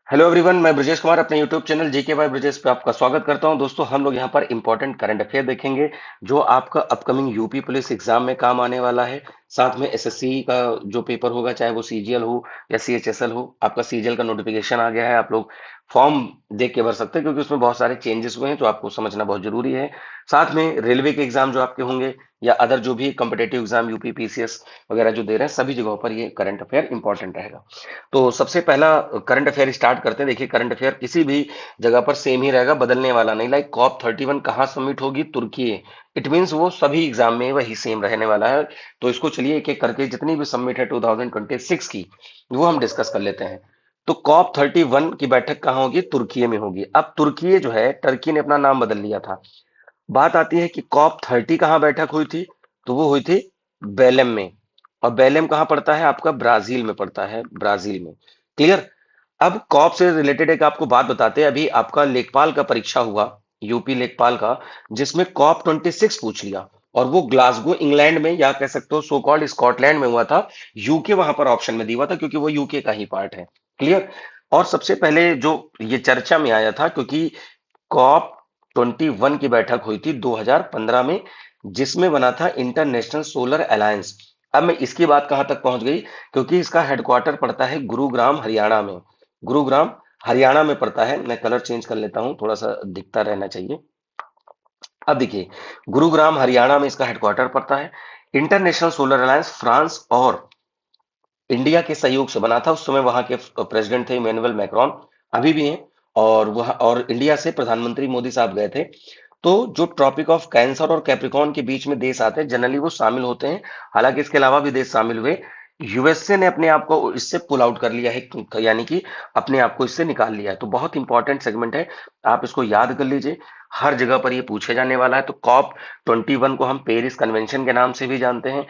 Hello everyone, मैं ब्रजेश कुमार अपने YouTube channel GK by Brajesh पे आपका स्वागत करता हूं। दोस्तों, हम लोग यहां पर इंपॉर्टेंट करंट अफेयर देखेंगे जो आपका अपकमिंग यूपी पुलिस एग्जाम में काम आने वाला है। साथ में एसएससी का जो पेपर होगा, चाहे वो सीजीएल हो या सीएचएसएल हो, आपका सीजीएल का नोटिफिकेशन आ गया है। आप लोग फॉर्म देख के भर सकते हैं क्योंकि उसमें बहुत सारे चेंजेस हुए हैं, तो आपको समझना बहुत जरूरी है। साथ में रेलवे के एग्जाम जो आपके होंगे या अदर जो भी कॉम्पिटेटिव एग्जाम यूपी पीसीएस वगैरह जो दे रहे हैं, सभी जगहों पर ये करंट अफेयर इंपॉर्टेंट रहेगा। तो सबसे पहला करंट अफेयर स्टार्ट करते हैं। देखिए, करंट अफेयर किसी भी जगह पर सेम ही रहेगा, बदलने वाला नहीं। लाइक कॉप 31 कहाँ सबमिट होगी? तुर्की। इट मीन्स वो सभी एग्जाम में वही सेम रहने वाला है। तो इसको चलिए एक एक करके जितनी भी सबमिट है 2026 की, वो हम डिस्कस कर लेते हैं। तो कॉप 31 की बैठक कहाँ होगी? तुर्की में होगी। अब तुर्की जो है, टर्की ने अपना नाम बदल लिया था। बात आती है कि कॉप 30 कहाँ बैठक हुई थी? तो वो हुई थी बेलेम में। और बेलेम कहाँ पड़ता है? आपका ब्राजील में पड़ता है, ब्राजील में। क्लियर। अब कॉप से रिलेटेड एक आपको बात बताते हैं। अभी आपका लेखपाल का परीक्षा हुआ, यूपी लेखपाल का, जिसमें कॉप 26 पूछ लिया। और वो ग्लासगो इंग्लैंड में, या कह सकते हो सो कॉल्ड स्कॉटलैंड में हुआ था। यूके वहां पर ऑप्शन में दिया हुआ था क्योंकि वो यूके का ही पार्ट है। क्लियर। और सबसे पहले जो ये चर्चा में आया था, क्योंकि कॉप 21 की बैठक हुई थी 2015 में, जिसमें बना था इंटरनेशनल सोलर अलायंस। अब मैं इसकी बात कहां तक पहुंच गई? क्योंकि इसका हेडक्वार्टर पड़ता है गुरुग्राम, हरियाणा में। गुरुग्राम हरियाणा में पड़ता है। मैं कलर चेंज कर लेता हूं, थोड़ा सा दिखता रहना चाहिए। अब देखिए, गुरुग्राम हरियाणा में इसका हेडक्वार्टर पड़ता है। इंटरनेशनल सोलर अलायंस फ्रांस और इंडिया के सहयोग से बना था। उस समय वहां के प्रेसिडेंट थे इमैनुअल मैक्रोन, अभी भी हैं। और वह और इंडिया से प्रधानमंत्री मोदी साहब गए थे। तो जो ट्रॉपिक ऑफ कैंसर और कैप्रिकॉर्न के बीच में देश आते हैं, जनरली वो शामिल होते हैं। हालांकि इसके अलावा भी देश शामिल हुए। यूएसए ने अपने आप को इससे पुल आउट कर लिया है, यानी कि अपने आप को इससे निकाल लिया है। तो बहुत इंपॉर्टेंट सेगमेंट है, आप इसको याद कर लीजिए। हर जगह पर ये पूछे जाने वाला है। तो कॉप 21 को हम पेरिस कन्वेंशन के नाम से भी जानते हैं।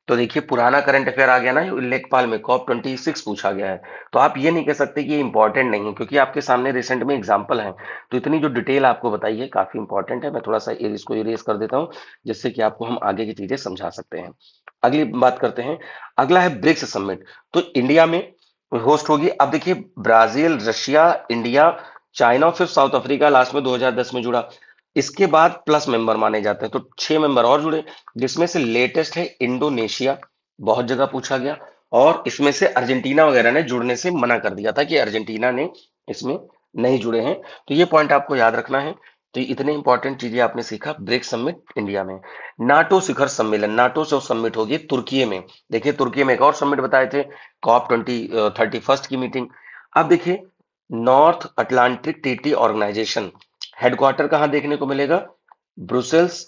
तो देखिए, पुराना करंट अफेयर आ गया ना, लेखपाल में कॉप 26 पूछा गया है। तो आप ये नहीं कह सकते कि ये इंपॉर्टेंट नहीं है, क्योंकि आपके सामने रिसेंट में एग्जाम्पल है। तो इतनी जो डिटेल आपको बताई है काफी इंपॉर्टेंट है। मैं थोड़ा सा इसको इरेज कर देता हूँ, जिससे कि आपको हम आगे की चीजें समझा सकते हैं। अगली बात करते हैं। अगला है ब्रिक्स समिट। तो इंडिया में होस्ट होगी। अब देखिए, ब्राजील, रशिया, इंडिया, चाइना और फिर साउथ अफ्रीका लास्ट में 2010 में जुड़ा। इसके बाद प्लस मेंबर माने जाते हैं, तो 6 मेंबर और जुड़े, जिसमें से लेटेस्ट है इंडोनेशिया। बहुत जगह पूछा गया। और इसमें से अर्जेंटीना वगैरह ने जुड़ने से मना कर दिया था कि अर्जेंटीना ने इसमें नहीं जुड़े हैं। तो ये पॉइंट आपको याद रखना है। तो ये इतने इंपॉर्टेंट चीजें आपने सीखा। ब्रिक्स समिट इंडिया में। नाटो शिखर सम्मेलन, नाटो से समिट होगी तुर्की में। देखिए, तुर्की में एक और समिट बताए थे, कॉप 31 की मीटिंग। अब देखिए, North Atlantic Treaty Organisation, headquarter कहाँ देखने को मिलेगा? ब्रुसेल्स,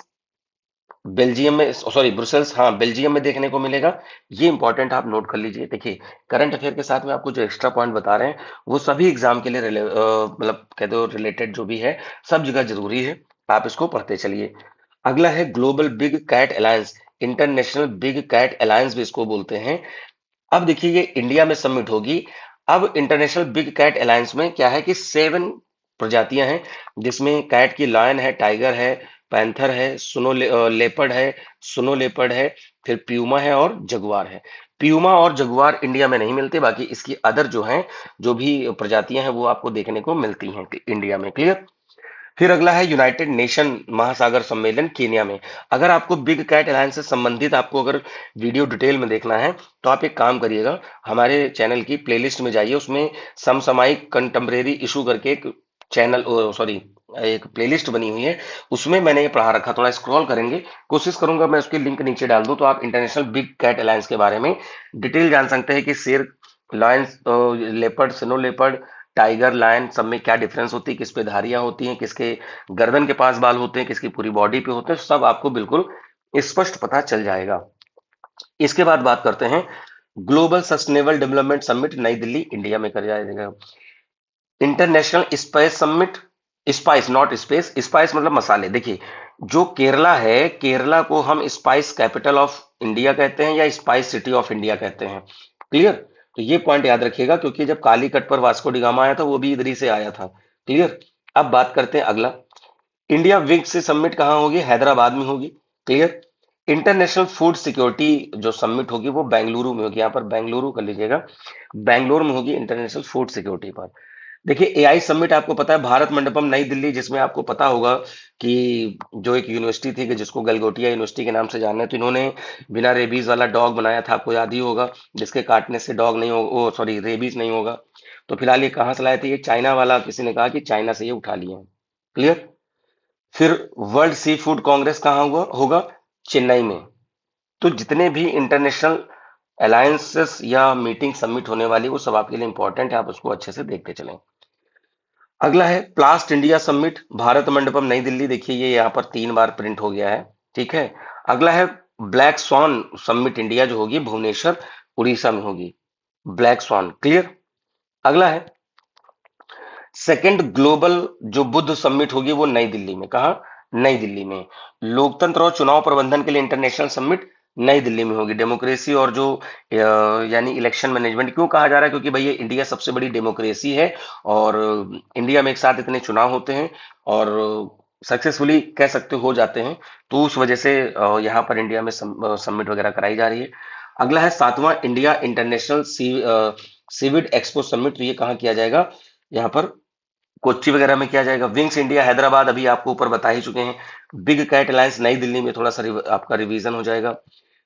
बेल्जियम में। सॉरी, ब्रुसेल्स, हाँ, बेल्जियम में देखने को मिलेगा। ये इंपॉर्टेंट आप नोट कर लीजिए। देखिए, करंट अफेयर के साथ में आपको जो एक्स्ट्रा पॉइंट बता रहे हैं, वो सभी एग्जाम के लिए मतलब कहते हो रिलेटेड जो भी है, सब जगह जरूरी है। आप इसको पढ़ते चलिए। अगला है global big cat alliance, international big cat alliance भी इसको बोलते हैं। अब देखिए, ये इंडिया में सबमिट होगी। अब इंटरनेशनल बिग कैट अलायंस में क्या है कि 7 प्रजातियां हैं, जिसमें कैट की लायन है, टाइगर है, पैंथर है, लेपर्ड है, सुनो लेपर्ड है, फिर प्यूमा है और जगुआर है। प्यूमा और जगुआर इंडिया में नहीं मिलते, बाकी इसकी अदर जो हैं, जो भी प्रजातियां हैं, वो आपको देखने को मिलती हैं इंडिया में। क्लियर। फिर अगला है यूनाइटेड नेशन महासागर सम्मेलन केन्या में। अगर आपको बिग कैट अलायंस से संबंधित आपको अगर वीडियो डिटेल में देखना है, तो आप एक काम करिएगा, हमारे चैनल की प्लेलिस्ट में जाइए। उसमें समसामयिक कंटेम्परेरी इशू करके एक चैनल, सॉरी, एक प्लेलिस्ट बनी हुई है। उसमें मैंने ये पढ़ा रखा। थोड़ा स्क्रॉल करेंगे, कोशिश करूंगा मैं उसकी लिंक नीचे डाल दूं, तो आप इंटरनेशनल बिग कैट अलायंस के बारे में डिटेल जान सकते हैं कि शेर, lions, leopard, snow leopard, tiger, lion, सब में क्या डिफरेंस होती है, किस पे धारियां होती हैं, किसके गर्दन के पास बाल होते हैं, किसकी पूरी बॉडी पे होते हैं, सब आपको बिल्कुल स्पष्ट पता चल जाएगा। इसके बाद बात करते हैं, ग्लोबल सस्टेनेबल डेवलपमेंट समिट नई दिल्ली इंडिया में कर जाएगा। International spice summit, spice not space, spice मतलब मसाले। देखिए, जो केरला है, केरला को हम स्पाइस कैपिटल ऑफ इंडिया कहते हैं या स्पाइस सिटी ऑफ इंडिया कहते हैं। क्लियर। तो ये पॉइंट याद रखिएगा, क्योंकि जब कालीकट पर वास्को डिगामा आया था, वो भी इधर ही से आया था। क्लियर। अब बात करते हैं अगला। इंडिया विक्स से समिट कहाँ होगी? हैदराबाद में होगी। क्लियर। इंटरनेशनल फूड सिक्योरिटी जो समिट होगी, वो बेंगलुरु में होगी। यहाँ पर बेंगलुरु कर लीजिएगा, बेंगलोर में होगी इंटरनेशनल फूड सिक्योरिटी पर। देखिए एआई समिट आपको पता है भारत मंडपम नई दिल्ली, जिसमें आपको पता होगा कि जो एक यूनिवर्सिटी थी कि जिसको गलगोटिया यूनिवर्सिटी के नाम से जाना है, तो इन्होंने बिना रेबीज वाला डॉग बनाया था, आपको याद ही होगा, जिसके काटने से डॉग नहीं होगा, ओ सॉरी रेबीज नहीं होगा। तो फिलहाल ये कहाँ से लाए थे? ये चाइना वाला किसी ने कहा कि चाइना से ये उठा लिए हैं। क्लियर। फिर वर्ल्ड सी फूड कांग्रेस कहाँ हुआ होगा? चेन्नई में। तो जितने भी इंटरनेशनल अलायंसेस या मीटिंग सबमिट होने वाली वो सब आपके लिए इंपॉर्टेंट है, आप उसको अच्छे से देखते चलें। अगला है प्लास्ट इंडिया समिट भारत मंडपम नई दिल्ली, देखिए ये यहाँ पर 3 बार प्रिंट हो गया है। ठीक है। अगला है ब्लैक स्वॉन समिट इंडिया, जो होगी भुवनेश्वर उड़ीसा में होगी। Black sworn. क्लियर। अगला है सेकंड ग्लोबल जो बुद्ध समिट होगी वो नई दिल्ली में। कहा? नई दिल्ली में। लोकतंत्र और चुनाव प्रबंधन के लिए इंटरनेशनल समिट नई दिल्ली में होगी। डेमोक्रेसी और जो यानी इलेक्शन मैनेजमेंट क्यों कहा जा रहा है? क्योंकि भाई ये इंडिया सबसे बड़ी डेमोक्रेसी है, और इंडिया में एक साथ इतने चुनाव होते हैं और सक्सेसफुली कह सकते हो जाते हैं, तो उस वजह से यहाँ पर इंडिया में समिट वगैरह कराई जा रही है। अगला है 7वां India international seaweed expo summit, तो ये कहाँ किया जाएगा? यहाँ पर कोच्चि वगैरह में किया जाएगा। विंग्स इंडिया हैदराबाद अभी आपको ऊपर बता ही चुके हैं। बिग कैट अलायंस नई दिल्ली में, थोड़ा सा आपका रिवीजन हो जाएगा।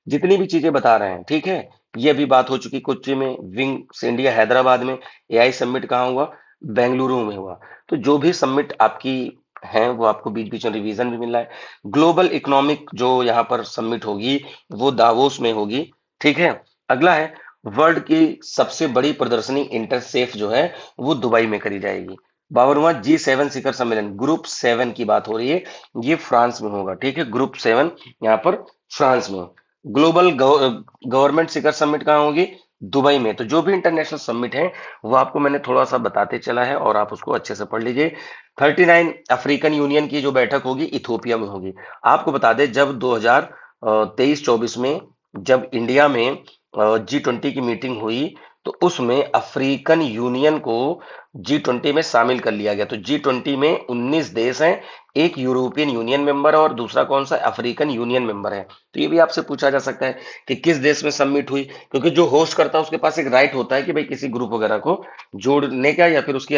जितनी भी चीजें बता रहे हैं, ठीक है, ये अभी बात हो चुकी कोच्चि में, विंग्स इंडिया हैदराबाद में। एआई समिट कहाँ हुआ? बेंगलुरु में हुआ। तो जो भी समिट आपकी है वो आपको बीच बीच में रिवीजन भी मिल रहा है। ग्लोबल इकोनॉमिक जो यहाँ पर समिट होगी वो दावोस में होगी। ठीक है। अगला है वर्ल्ड की सबसे बड़ी प्रदर्शनी इंटरसेफ जो है वो दुबई में करी जाएगी। 52वां G7 शिखर सम्मेलन, ग्रुप 7 की बात हो रही है, ये फ्रांस में होगा। ठीक है। ग्रुप 7 यहाँ पर फ्रांस में। ग्लोबल गवर्नमेंट शिखर समिट कहाँ होगी? दुबई में। तो जो भी इंटरनेशनल समिट है वो आपको मैंने थोड़ा सा बताते चला है और आप उसको अच्छे से पढ़ लीजिए। 39 अफ्रीकन यूनियन की जो बैठक होगी इथोपिया में होगी। आपको बता दें जब 2023-24 में जब इंडिया में G20 की मीटिंग हुई, तो उसमें अफ्रीकन यूनियन को G20 में शामिल कर लिया गया। तो G20 में 19 देश हैं, एक यूरोपियन यूनियन मेंबर है और दूसरा कौन सा? अफ्रीकन यूनियन मेंबर है। तो ये भी आपसे पूछा जा सकता है कि किस देश में सबमिट हुई, क्योंकि जो होस्ट करता है उसके पास एक राइट होता है कि भाई किसी ग्रुप वगैरह को जोड़ने का या फिर उसकी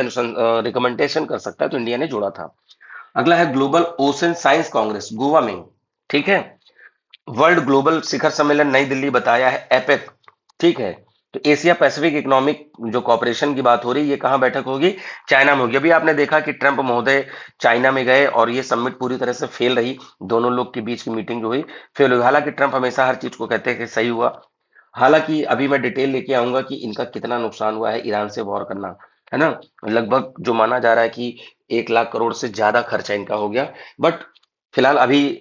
रिकमेंडेशन कर सकता है, तो इंडिया ने जोड़ा था। अगला है global ocean science Congress Goa में। ठीक है। वर्ल्ड ग्लोबल शिखर सम्मेलन नई दिल्ली बताया है, एपेक। ठीक है। तो एशिया पैसिफिक इकोनॉमिक जो कॉपरेशन की बात हो रही है, ये कहाँ बैठक होगी? चाइना में होगी। अभी आपने देखा कि ट्रंप महोदय चाइना में गए और ये समिट पूरी तरह से फेल रही, दोनों लोग के बीच की मीटिंग जो हुई फेल हुई। हालांकि ट्रंप हमेशा हर चीज को कहते हैं कि सही हुआ। हालांकि अभी मैं डिटेल लेके आऊंगा कि इनका कितना नुकसान हुआ है ईरान से वॉर करना, है ना। लगभग जो माना जा रहा है कि 1 लाख करोड़ से ज्यादा खर्चा इनका हो गया। बट फिलहाल अभी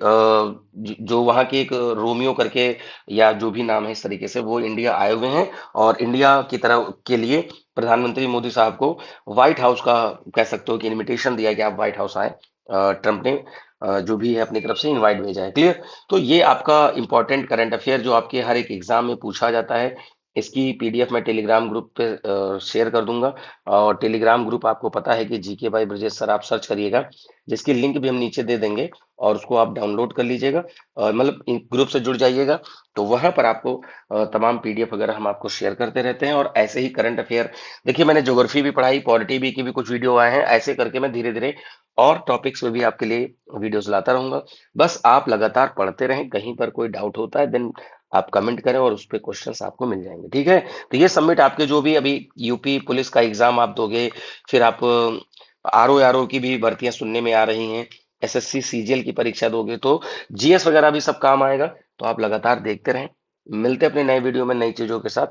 जो वहां के एक रोमियो करके या जो भी नाम है इस तरीके से, वो इंडिया आए हुए हैं और इंडिया की तरफ के लिए प्रधानमंत्री मोदी साहब को व्हाइट हाउस का कह सकते हो कि इनविटेशन दिया कि आप व्हाइट हाउस आए। ट्रंप ने जो भी है अपनी तरफ से इनवाइट भेजा है। क्लियर। तो ये आपका इंपॉर्टेंट करंट अफेयर जो आपके हर एक एग्जाम में पूछा जाता है, इसकी पीडीएफ मैं टेलीग्राम ग्रुप पे शेयर कर दूंगा। और टेलीग्राम ग्रुप आपको पता है कि जीके बाय ब्रजेश सर आप सर्च करिएगा, जिसकी लिंक भी हम नीचे दे देंगे, और उसको आप डाउनलोड कर लीजिएगा, मतलब ग्रुप से जुड़ जाइएगा। तो वहां पर आपको तमाम पीडीएफ वगैरह हम आपको शेयर करते रहते हैं, और ऐसे ही करंट अफेयर, देखिए मैंने ज्योग्राफी भी पढ़ाई, पॉलिटी भी की भी कुछ वीडियो आए हैं, ऐसे करके मैं धीरे धीरे और टॉपिक्स में भी आपके लिए वीडियोस लाता रहूंगा। बस आप लगातार पढ़ते रहें, कहीं पर कोई डाउट होता है देन आप कमेंट करें और उस पर क्वेश्चंस आपको मिल जाएंगे। ठीक है। तो ये सबमिट आपके जो भी अभी यूपी पुलिस का एग्जाम आप दोगे, फिर आप आरओ की भी भर्तियां सुनने में आ रही हैं, एसएससी सीजीएल की परीक्षा दोगे, तो जीएस वगैरह भी सब काम आएगा। तो आप लगातार देखते रहें। मिलते हैं अपने नए वीडियो में नई चीजों के साथ।